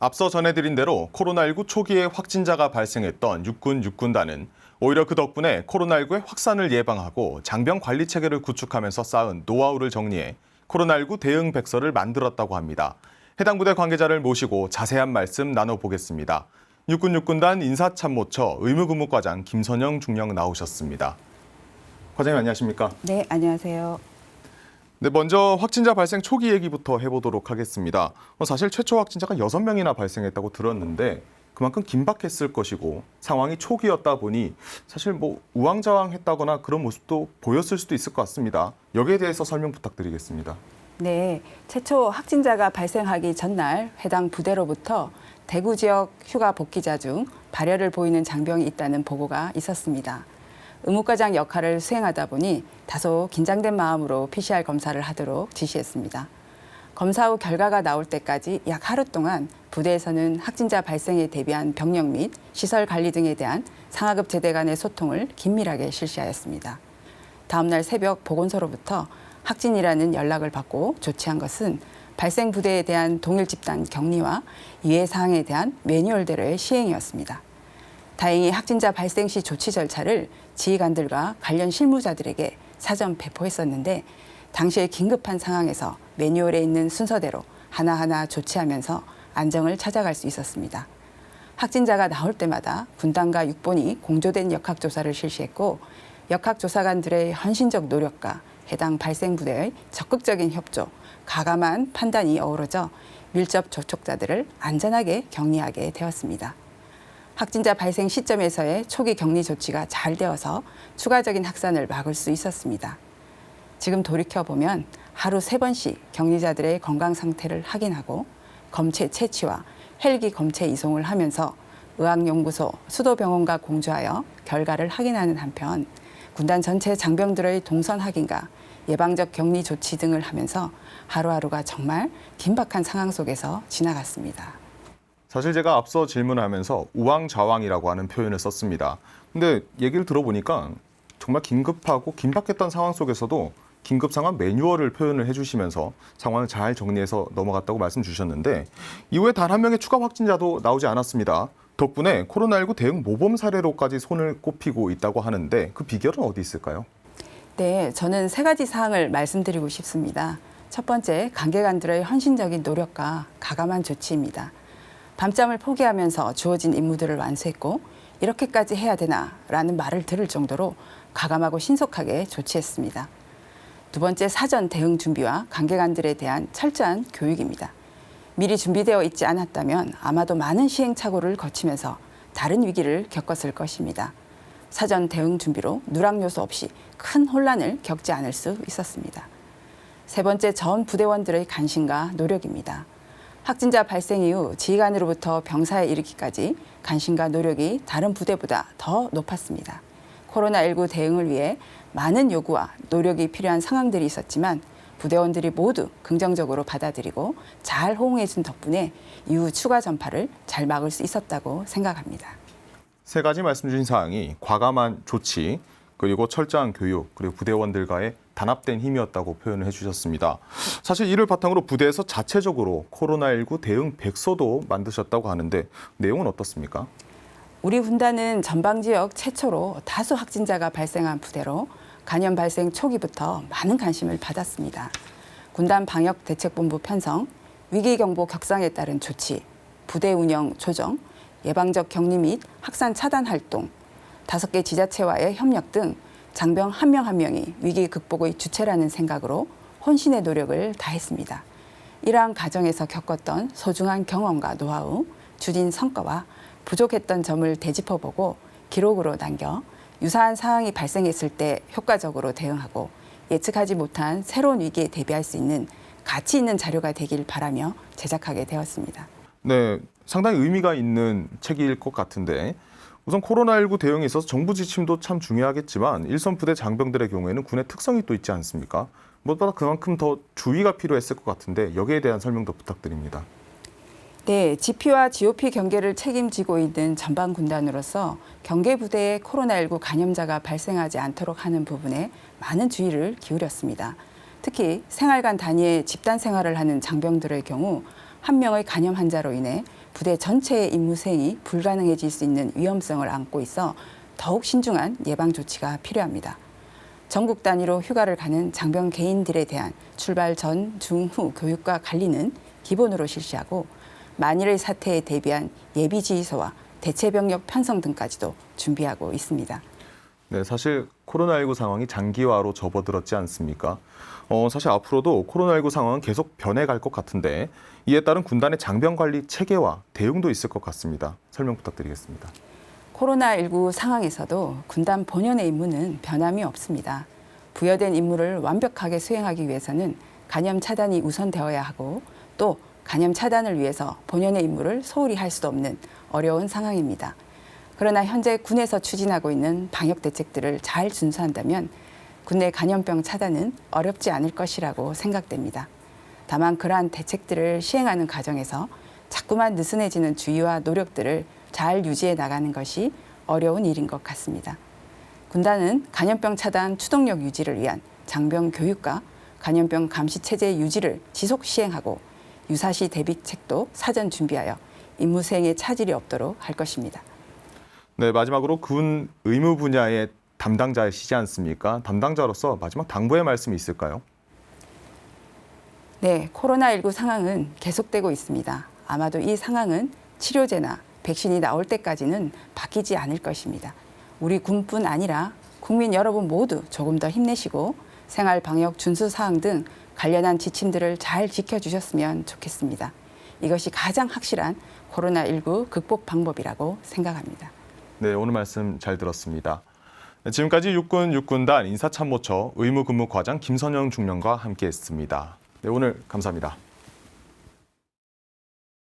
앞서 전해드린 대로 코로나19 초기에 확진자가 발생했던 육군단은 오히려 그 덕분에 코로나19의 확산을 예방하고 장병 관리 체계를 구축하면서 쌓은 노하우를 정리해 코로나19 대응 백서를 만들었다고 합니다. 해당 부대 관계자를 모시고 자세한 말씀 나눠보겠습니다. 육군단 인사참모처 의무근무과장 김선영 중령 나오셨습니다. 과장님 안녕하십니까? 네, 안녕하세요. 네, 먼저 확진자 발생 초기 얘기부터 해보도록 하겠습니다. 사실 최초 확진자가 6명이나 발생했다고 들었는데 그만큼 긴박했을 것이고 상황이 초기였다 보니 사실 우왕좌왕했다거나 그런 모습도 보였을 수도 있을 것 같습니다. 여기에 대해서 설명 부탁드리겠습니다. 네, 최초 확진자가 발생하기 전날 해당 부대로부터 대구 지역 휴가 복귀자 중 발열을 보이는 장병이 있다는 보고가 있었습니다. 의무과장 역할을 수행하다 보니 다소 긴장된 마음으로 PCR 검사를 하도록 지시했습니다. 검사 후 결과가 나올 때까지 약 하루 동안 부대에서는 확진자 발생에 대비한 병력 및 시설 관리 등에 대한 상하급 제대 간의 소통을 긴밀하게 실시하였습니다. 다음 날 새벽 보건소로부터 확진이라는 연락을 받고 조치한 것은 발생 부대에 대한 동일 집단 격리와 이해 사항에 대한 매뉴얼대로의 시행이었습니다. 다행히 확진자 발생 시 조치 절차를 지휘관들과 관련 실무자들에게 사전 배포했었는데 당시에 긴급한 상황에서 매뉴얼에 있는 순서대로 하나하나 조치하면서 안정을 찾아갈 수 있었습니다. 확진자가 나올 때마다 군단과 육본이 공조된 역학조사를 실시했고 역학조사관들의 헌신적 노력과 해당 발생 부대의 적극적인 협조, 가감한 판단이 어우러져 밀접 접촉자들을 안전하게 격리하게 되었습니다. 확진자 발생 시점에서의 초기 격리 조치가 잘 되어서 추가적인 확산을 막을 수 있었습니다. 지금 돌이켜보면 하루 3번씩 격리자들의 건강 상태를 확인하고 검체 채취와 헬기 검체 이송을 하면서 의학연구소, 수도병원과 공조하여 결과를 확인하는 한편 군단 전체 장병들의 동선 확인과 예방적 격리 조치 등을 하면서 하루하루가 정말 긴박한 상황 속에서 지나갔습니다. 사실 제가 앞서 질문하면서 우왕좌왕이라고 하는 표현을 썼습니다. 근데 얘기를 들어보니까 정말 긴급하고 긴박했던 상황 속에서도 긴급 상황 매뉴얼을 표현을 해주시면서 상황을 잘 정리해서 넘어갔다고 말씀 주셨는데 이후에 단 한 명의 추가 확진자도 나오지 않았습니다. 덕분에 코로나19 대응 모범 사례로까지 손을 꼽히고 있다고 하는데 그 비결은 어디 있을까요? 네, 저는 3가지 사항을 말씀드리고 싶습니다. 첫 번째, 관계관들의 헌신적인 노력과 가감한 조치입니다. 밤잠을 포기하면서 주어진 임무들을 완수했고 이렇게까지 해야 되나라는 말을 들을 정도로 과감하고 신속하게 조치했습니다. 두 번째, 사전 대응 준비와 관계관들에 대한 철저한 교육입니다. 미리 준비되어 있지 않았다면 아마도 많은 시행착오를 거치면서 다른 위기를 겪었을 것입니다. 사전 대응 준비로 누락 요소 없이 큰 혼란을 겪지 않을 수 있었습니다. 세 번째, 전 부대원들의 관심과 노력입니다. 확진자 발생 이후 지휘관으로부터 병사에 이르기까지 관심과 노력이 다른 부대보다 더 높았습니다. 코로나19 대응을 위해 많은 요구와 노력이 필요한 상황들이 있었지만 부대원들이 모두 긍정적으로 받아들이고 잘 호응해준 덕분에 이후 추가 전파를 잘 막을 수 있었다고 생각합니다. 3가지 말씀 주신 사항이 과감한 조치, 그리고 철저한 교육, 그리고 부대원들과의 단합된 힘이었다고 표현을 해주셨습니다. 사실 이를 바탕으로 부대에서 자체적으로 코로나19 대응 백서도 만드셨다고 하는데 내용은 어떻습니까? 우리 군단은 전방 지역 최초로 다수 확진자가 발생한 부대로 감염 발생 초기부터 많은 관심을 받았습니다. 군단 방역대책본부 편성, 위기경보 격상에 따른 조치, 부대 운영 조정, 예방적 격리 및 확산 차단 활동, 5개 지자체와의 협력 등 장병 한 명 한 명이 위기 극복의 주체라는 생각으로 혼신의 노력을 다했습니다. 이러한 과정에서 겪었던 소중한 경험과 노하우, 주진 성과와 부족했던 점을 되짚어보고 기록으로 남겨 유사한 상황이 발생했을 때 효과적으로 대응하고 예측하지 못한 새로운 위기에 대비할 수 있는 가치 있는 자료가 되길 바라며 제작하게 되었습니다. 네, 상당히 의미가 있는 책일 것 같은데 우선 코로나19 대응에 있어서 정부 지침도 참 중요하겠지만 일선 부대 장병들의 경우에는 군의 특성이 또 있지 않습니까? 무엇보다 그만큼 더 주의가 필요했을 것 같은데 여기에 대한 설명도 부탁드립니다. 네, GP와 GOP 경계를 책임지고 있는 전방 군단으로서 경계 부대에 코로나19 감염자가 발생하지 않도록 하는 부분에 많은 주의를 기울였습니다. 특히 생활관 단위의 집단 생활을 하는 장병들의 경우 한 명의 감염 환자로 인해 부대 전체의 임무 수행이 불가능해질 수 있는 위험성을 안고 있어 더욱 신중한 예방 조치가 필요합니다. 전국 단위로 휴가를 가는 장병 개인들에 대한 출발 전, 중, 후 교육과 관리는 기본으로 실시하고 만일의 사태에 대비한 예비 지휘소와 대체 병력 편성 등까지도 준비하고 있습니다. 네, 사실 코로나19 상황이 장기화로 접어들었지 않습니까? 사실 앞으로도 코로나19 상황은 계속 변해갈 것 같은데 이에 따른 군단의 장병 관리 체계와 대응도 있을 것 같습니다. 설명 부탁드리겠습니다. 코로나19 상황에서도 군단 본연의 임무는 변함이 없습니다. 부여된 임무를 완벽하게 수행하기 위해서는 간염 차단이 우선되어야 하고 또 간염 차단을 위해서 본연의 임무를 소홀히 할 수도 없는 어려운 상황입니다. 그러나 현재 군에서 추진하고 있는 방역 대책들을 잘 준수한다면 군내 간염병 차단은 어렵지 않을 것이라고 생각됩니다. 다만 그러한 대책들을 시행하는 과정에서 자꾸만 느슨해지는 주의와 노력들을 잘 유지해 나가는 것이 어려운 일인 것 같습니다. 군단은 간염병 차단 추동력 유지를 위한 장병 교육과 간염병 감시 체제 유지를 지속 시행하고 유사시 대비책도 사전 준비하여 임무 수행에 차질이 없도록 할 것입니다. 네, 마지막으로 군 의무 분야의 담당자이시지 않습니까? 담당자로서 마지막 당부의 말씀이 있을까요? 네, 코로나19 상황은 계속되고 있습니다. 아마도 이 상황은 치료제나 백신이 나올 때까지는 바뀌지 않을 것입니다. 우리 군뿐 아니라 국민 여러분 모두 조금 더 힘내시고 생활 방역 준수 사항 등 관련한 지침들을 잘 지켜주셨으면 좋겠습니다. 이것이 가장 확실한 코로나19 극복 방법이라고 생각합니다. 네, 오늘 말씀 잘 들었습니다. 지금까지 육군 육군단 인사참모처 의무근무과장 김선영 중령과 함께했습니다. 네, 오늘 감사합니다.